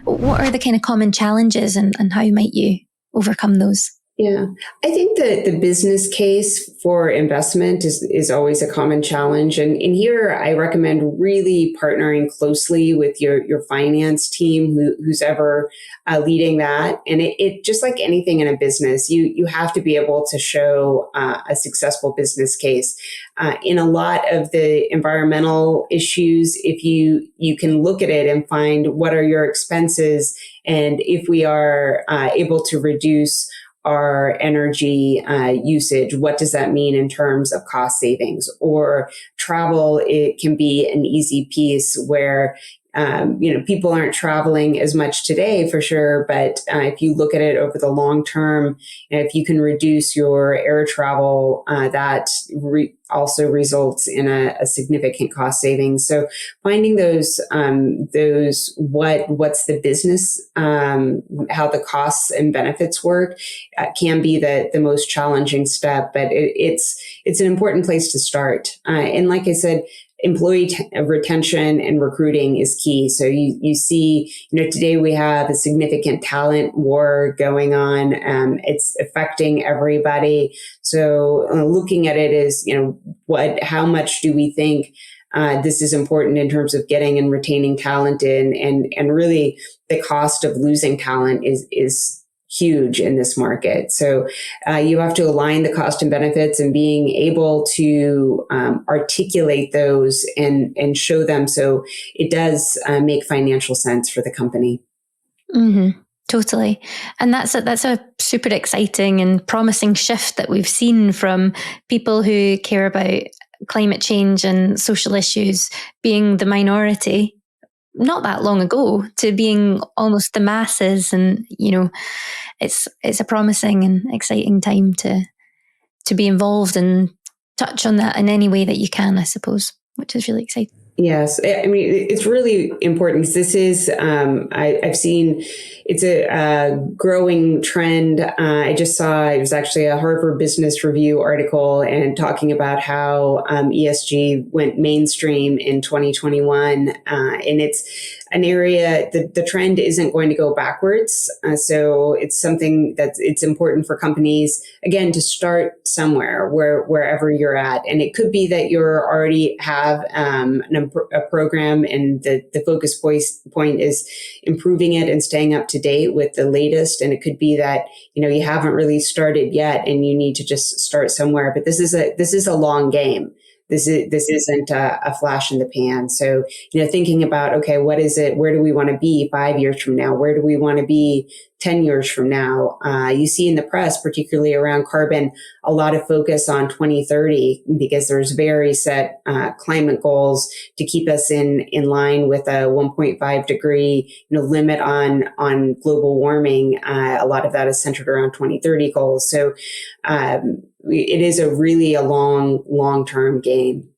What are the kind of common challenges, and how might you overcome those? Yeah, I think that the business case for investment is always a common challenge. And here I recommend really partnering closely with your finance team, who's ever leading that. And it just like anything in a business, you have to be able to show a successful business case. In a lot of the environmental issues, if you can look at it and find what are your expenses, and if we are able to reduce our energy usage, what does that mean in terms of cost savings? Or travel, it can be an easy piece where people aren't traveling as much today for sure, but if you look at it over the long term, if you can reduce your air travel, that also results in a significant cost savings. So finding those what's the business, how the costs and benefits work, can be the most challenging step, but it's an important place to start. And like I said, employee retention and recruiting is key. So you see, today we have a significant talent war going on. It's affecting everybody. So looking at it is, how much do we think this is important in terms of getting and retaining talent in, and really the cost of losing talent is huge in this market. So you have to align the cost and benefits, and being able to articulate those and show them so it does make financial sense for the company. Mm-hmm. Totally. And that's a super exciting and promising shift that we've seen from people who care about climate change and social issues being the minority not that long ago to being almost the masses. And, it's a promising and exciting time to be involved and touch on that in any way that you can, I suppose, which is really exciting. Yes. I mean, it's really important because this is, I've seen it's a growing trend. I just saw, it was actually a Harvard Business Review article and talking about how ESG went mainstream in 2021. And it's an area that the trend isn't going to go backwards. So it's something it's important for companies, again, to start somewhere wherever you're at. And it could be that you already have a program, and the focus point is improving it and staying up to date with the latest. And it could be that, you haven't really started yet and you need to just start somewhere. But this is a long game. This isn't a flash in the pan. So, thinking about, okay, what is it? Where do we want to be 5 years from now? Where do we want to be 10 years from now? You see in the press, particularly around carbon, a lot of focus on 2030 because there's very set climate goals to keep us in line with a 1.5 degree limit on global warming. A lot of that is centered around 2030 goals. So it is a long-term game.